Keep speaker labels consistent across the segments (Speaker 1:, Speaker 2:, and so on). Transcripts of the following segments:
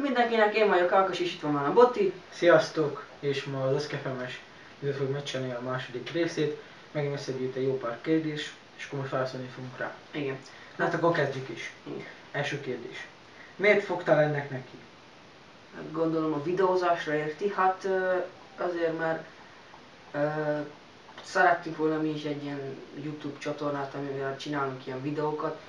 Speaker 1: mindenkinek, én vagyok Ákos, és itt van már a Botti.
Speaker 2: Sziasztok! És ma az Eszkefemes videót fogjuk megcsinálni a második részét. Megint összegyűjt egy jó pár kérdés, és akkor most válaszolni fogunk rá.
Speaker 1: Igen.
Speaker 2: Hát akkor kezdjük is.
Speaker 1: Igen.
Speaker 2: Első kérdés. Miért fogtál ennek neki?
Speaker 1: Gondolom a videózásra érti, hát azért mert szerettünk volna mi is egy ilyen YouTube csatornát, amivel csinálunk ilyen videókat,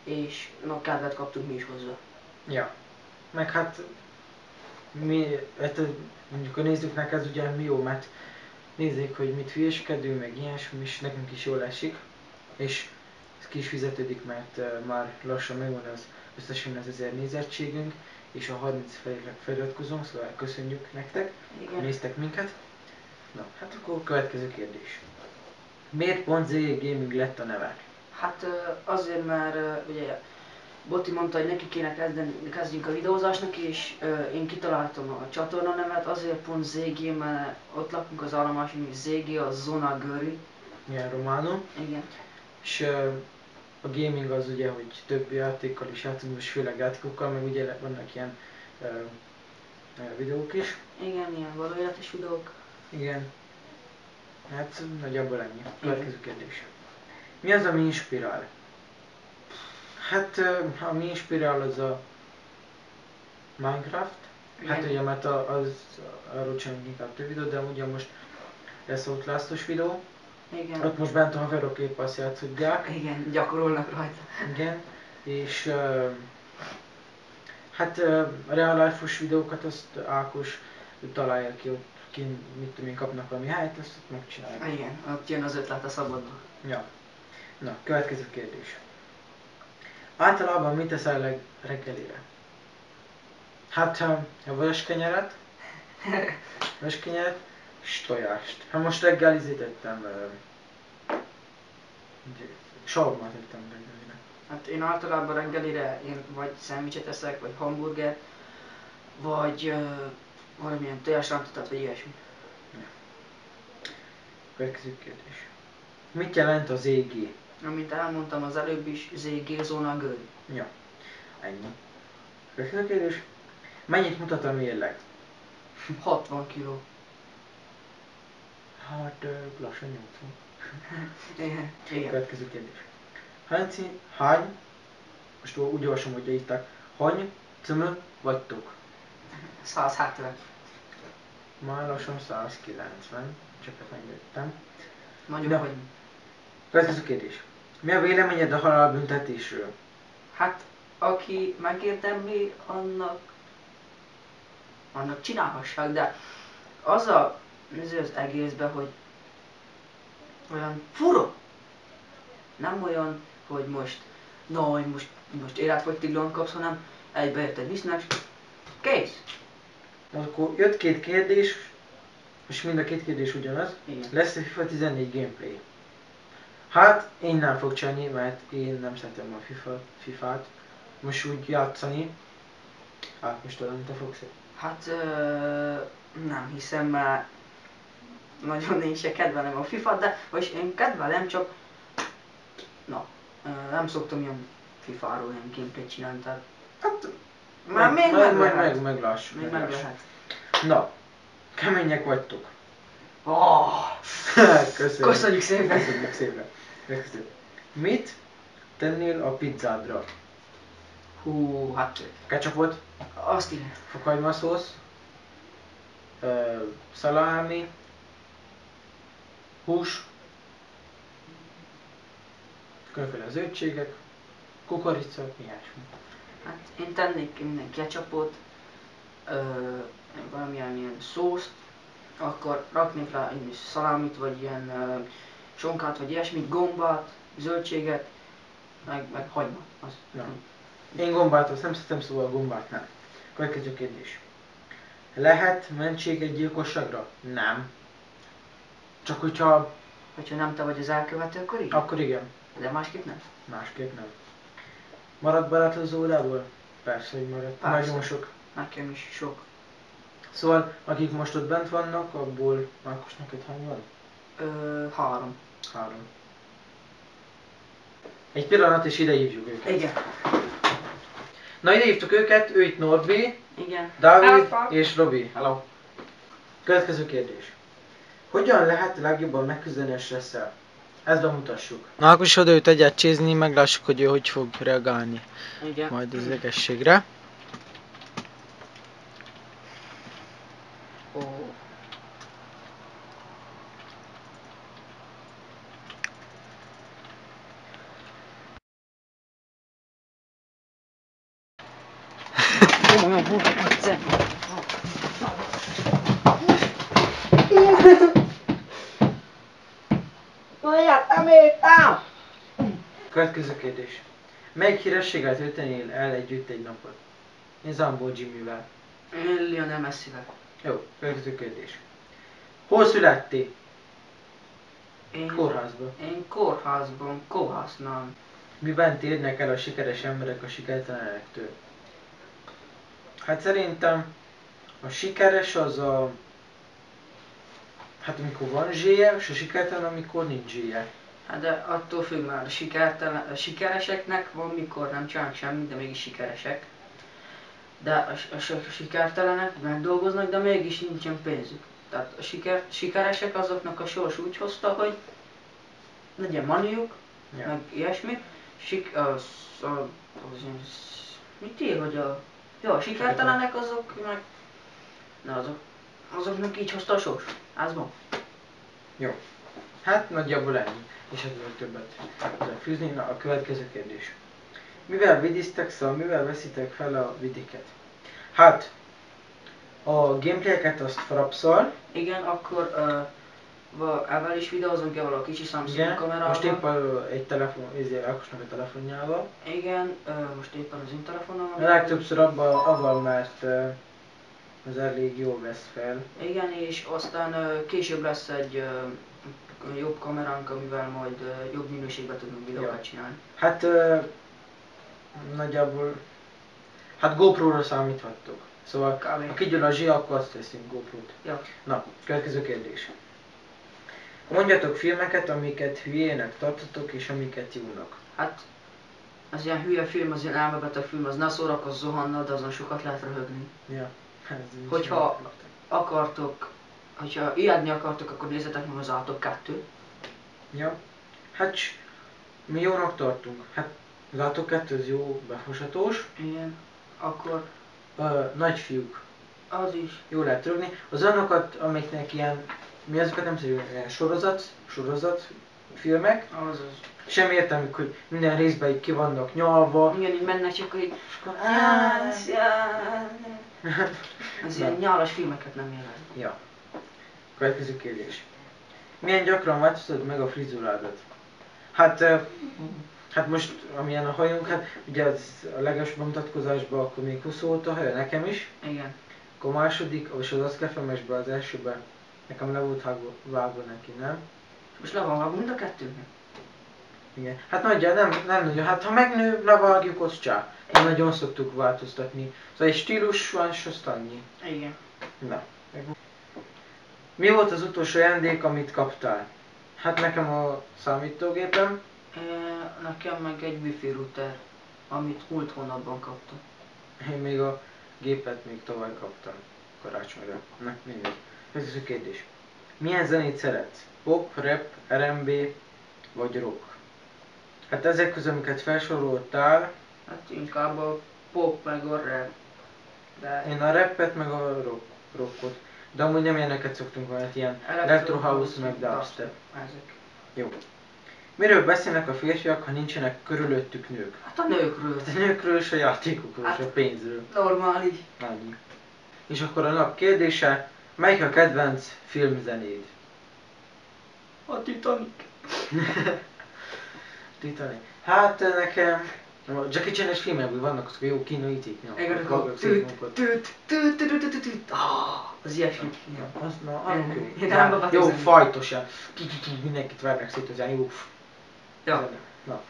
Speaker 1: és kedvet kaptunk mi is hozzá.
Speaker 2: Ja. Meg hát mondjuk a nézőknek ez ugye mi jó, mert nézzék, hogy mit hülyeskedünk, meg ilyesmi, és nekünk is jól esik. És ez ki is fizetődik, mert már lassan megvan az összesen az 1000 nézettségünk, és a 30 feliratkozónk, szóval köszönjük nektek,
Speaker 1: Igen.
Speaker 2: néztek minket. Na, hát akkor következő kérdés. Miért pont ZE Gaming lett a neve?
Speaker 1: Hát azért, mert ugye Botti mondta, hogy neki kéne kezdjünk a videózásnak, és én kitaláltam a csatorna nevet, azért pont ZG, mert ott lakunk az állomáson, és ZG a Zona Göri.
Speaker 2: Ilyen románul.
Speaker 1: Igen.
Speaker 2: És a gaming az ugye, hogy több játékkal is játszunk, most főleg játékokkal, meg ugye vannak ilyen videók is.
Speaker 1: Igen, ilyen való életes videók.
Speaker 2: Igen. Hát nagyjából ennyi. Következő kérdés. Mi az, ami inspirál? Hát ami inspirál az a Minecraft. Hát
Speaker 1: Igen.
Speaker 2: ugye, mert arról csinálunk inkább több videót, de ugye most lesz ott Last-os videó.
Speaker 1: Igen.
Speaker 2: Ott most bent a haverok épp azt játszódják.
Speaker 1: Igen, gyakorolnak rajta.
Speaker 2: Igen. És hát a real life-os videókat azt Ákos találja ki, ott mit tudom én, kapnak valami helyet, azt ott megcsinálják.
Speaker 1: Igen, ott jön az ötlet a szabadba.
Speaker 2: Ja. Na, következő kérdés. Általában mit teszel reggelire? Hát a vöröskenyeret, és tojást. Hát most reggel tettem, shawarmát tettem reggelire.
Speaker 1: Hát én általában reggelire én vagy szendvicset eszek, vagy hamburgert, vagy valamilyen tojásrántotat, vagy ilyesmi.
Speaker 2: Következő kérdés. Mit jelent az EG?
Speaker 1: Amint elmondtam az előbb is, ZG Zona Göri.
Speaker 2: Ja, ennyi. Következő kérdés. Mennyit mutat a mérleg?
Speaker 1: 60 kiló.
Speaker 2: Hát lassan 80.
Speaker 1: Igen.
Speaker 2: Következő kérdés. Hány, most úgy olvasom, hogy írták, hány cömö vagytok?
Speaker 1: 170.
Speaker 2: Már lassan 190, csak ezt megjöttem.
Speaker 1: Mondjuk,
Speaker 2: Na.
Speaker 1: hogy...
Speaker 2: Következő kérdés. Mi a véleményed a halálbüntetésről?
Speaker 1: Hát, aki megérdemli, annak csinálhassák, de az az egészben, hogy olyan fura. Nem olyan, hogy most életfogytiglót kapsz, hanem egybeérted visznek, kész.
Speaker 2: Akkor jött két kérdés, és mind a két kérdés ugyanaz.
Speaker 1: Igen.
Speaker 2: Lesz a FIFA 14 gameplay. Hát én nem fog csinálni, mert én nem szeretem a FIFA-t. Most úgy játszani. Hát most tudom, te fogsz.
Speaker 1: Hát nem hiszem, mert nagyon én se kedvelem a FIFA-t, de vagyis én kedvelem, csak nem szoktam ilyen FIFA-ról ilyen gameplayt csinálni, tehát
Speaker 2: Hát
Speaker 1: már még meg lehet.
Speaker 2: Meglássuk.
Speaker 1: Még meg lehet.
Speaker 2: Na, kemények vagytok.
Speaker 1: Oh, köszönjük szépen!
Speaker 2: Köszönjük szépen. Mit tennél a pizzádra?
Speaker 1: Hú, hát
Speaker 2: Ketchupot,
Speaker 1: azt igen.
Speaker 2: fokhagymaszósz, szalámi, hús, különféle zöldségek, kukorica, ilyesmi.
Speaker 1: Hát én tennék minden ketchupot, valamilyen ilyen szószt, akkor raknék rá én is szalámit, vagy ilyen sonkát, vagy ilyesmit, gombát, zöldséget, meg hagymát. Az.
Speaker 2: Na. Én gombát azt nem szeretem, szóval a gombát nem. Következő kérdés. Lehet mentség egy gyilkosságra? Nem. Csak hogyha...
Speaker 1: Hogyha nem te vagy az elkövető, akkor igen?
Speaker 2: Akkor igen.
Speaker 1: De másképp nem?
Speaker 2: Másképp nem. Marad barátod az órából? Persze, hogy marad.
Speaker 1: Persze.
Speaker 2: Nagyon sok.
Speaker 1: Nekem is sok.
Speaker 2: Szóval, akik most ott bent vannak, abból Márkos, neked hány van?
Speaker 1: 3.
Speaker 2: 3. Egy pillanat és ide hívjuk őket.
Speaker 1: Igen.
Speaker 2: Na, ide hívtuk őket, ő itt Norbi,
Speaker 1: Igen.
Speaker 2: Dávid és Robi. Hello. Következő kérdés. Hogyan lehet legjobban megküzdeni a stresszel? Ezt bemutassuk. Na, akkor is oda őt egyet csézni, meglássuk, hogy ő hogy fog reagálni.
Speaker 1: Igen.
Speaker 2: Majd az egészségre.
Speaker 1: Ó.
Speaker 2: Következő kérdés. Melyik hírességgel töltenél el együtt egy napot? Én Zambó Jimmyvel.
Speaker 1: Én Lionel Messivel.
Speaker 2: Jó, következő kérdés. Hol születtél?
Speaker 1: Én kórházban, kórháznál.
Speaker 2: Miben térnek el a sikeres emberek a sikertelenektől? Hát szerintem a sikeres az a... Hát amikor van zséje, és a sikertelen, amikor nincs zséje.
Speaker 1: Hát de attól függ már, a sikereseknek van, mikor nem csinálnak semmit, de mégis sikeresek. De a sikertelenek megdolgoznak, de mégis nincsen pénzük. Tehát a sikeresek azoknak a sors úgy hozta, hogy legyen maniuk, meg ilyesmi. Mit ír, hogy a sikertelenek azok meg... Na azoknak így hozta a sors. Házban.
Speaker 2: Jó. Hát nagyjából ennyi. És ezzel többet fűzni. Na, a következő kérdés. Mivel vidíztek, szóval mivel veszitek fel a vidéket? Hát, a gameplayeket azt frapszal.
Speaker 1: Igen, akkor ezzel is videózunk el a kicsi Samsung kamerával.
Speaker 2: Most épp egy telefon, Ákosnak a telefonjával.
Speaker 1: Igen, most éppen az én telefonom.
Speaker 2: A legtöbbször avval, mert az elég jól vesz fel.
Speaker 1: Igen, és aztán később lesz egy jobb kameránk, amivel majd jobb minőségben tudunk videókat csinálni.
Speaker 2: Hát nagyjából, hát GoPro-ra számíthattok. Szóval, ha kigyűl a zsí, akkor azt teszünk GoPro-t.
Speaker 1: Ja.
Speaker 2: Na, következő kérdés. Mondjatok filmeket, amiket hülyének tartotok, és amiket jónak.
Speaker 1: Hát, az ilyen hülye film, az ilyen elmebeteg film, az ne szórakozz Zohannal, de azon sokat lehet röhögni.
Speaker 2: Ja.
Speaker 1: Hogyha akartok, hogyha ijedni akartok, akkor nézzetek meg az Átok 2.
Speaker 2: Ja. Hát mi jónak tartunk. Hát az Átok 2 az jó, befosatós.
Speaker 1: Igen. Akkor...
Speaker 2: Nagyfiúk.
Speaker 1: Az is.
Speaker 2: Jó lehet rögni. Az olyanokat, amiknek ilyen, mi azokat nem tudom, ilyen sorozat filmek.
Speaker 1: Azaz.
Speaker 2: Sem értelmük, hogy minden részben így ki vannak nyalva.
Speaker 1: Igen, így mennek csak, hogy... Az ilyen nyálas filmeket nem élvezem.
Speaker 2: Ja. Következő kérdés. Milyen gyakran változtatod meg a frizurádat? Hát most, amilyen a hajunk, hát ugye az a leges bemutatkozásban akkor még 20 volt a haja, nekem is.
Speaker 1: Igen.
Speaker 2: Akkor a második, és az Aszkefemesben, az elsőben nekem le volt vágva neki, nem?
Speaker 1: Most le van vágva mind a kettőnek?
Speaker 2: Igen. Hát nagyjából nem nagyon, hát ha megnő, levágjuk, az csá. Nem nagyon szoktuk változtatni. Szóval egy stílus van, és azt annyi.
Speaker 1: Igen.
Speaker 2: Na. Mi volt az utolsó ajándék, amit kaptál? Hát nekem a számítógépem.
Speaker 1: Nekem meg egy wifi router, amit múlt hónapban kaptam.
Speaker 2: Én még a gépet még tavaly kaptam karácsonyra. Na, mindegy. Következő kérdés. Milyen zenét szeretsz? Pop, rap, R&B vagy rock? Hát ezek közül, amiket felsoroltál...
Speaker 1: Hát inkább a pop meg a rap. De...
Speaker 2: Én a rappet meg a rockot. De amúgy nem ilyeneket szoktunk volna, ilyen electro house meg dubstep.
Speaker 1: Ezek.
Speaker 2: Jó. Miről beszélnek a férfiak, ha nincsenek körülöttük nők?
Speaker 1: Hát a nőkről.
Speaker 2: A nőkről és a játékokról
Speaker 1: Hát,
Speaker 2: és a pénzről.
Speaker 1: normális.
Speaker 2: Annyi. És akkor a nap kérdése, melyik a kedvenc filmzenéd?
Speaker 1: A Titanic.
Speaker 2: Titanic. Hát nekem... A Jackie Chan-es filmekből vannak azok a jó kínai címek.
Speaker 1: Az ilyesmi.
Speaker 2: Jó, fajtos, mindenkit vernek szét, az ilyen jó.
Speaker 1: Ja.
Speaker 2: Na.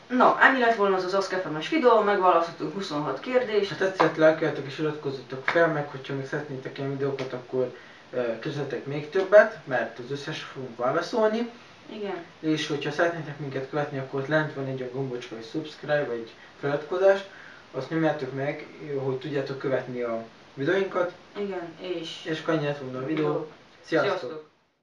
Speaker 1: Na, ennyi lett volna az Aszkefemes videó, megválasztottunk 26 kérdést.
Speaker 2: Ha tetszett, lájkoljátok és iratkozzatok fel, meg hogyha még szeretnétek ilyen videókat, akkor közöttek még többet, mert az összesre fogunk válaszolni.
Speaker 1: Igen.
Speaker 2: És hogyha szeretnétek minket követni, akkor ott lent van egy a gombocska, hogy subscribe, vagy feliratkozás. azt nyomjátok meg, hogy tudjátok követni a videóinkat,
Speaker 1: Igen, és...
Speaker 2: és akkor ennyi lett volna a videó. Sziasztok!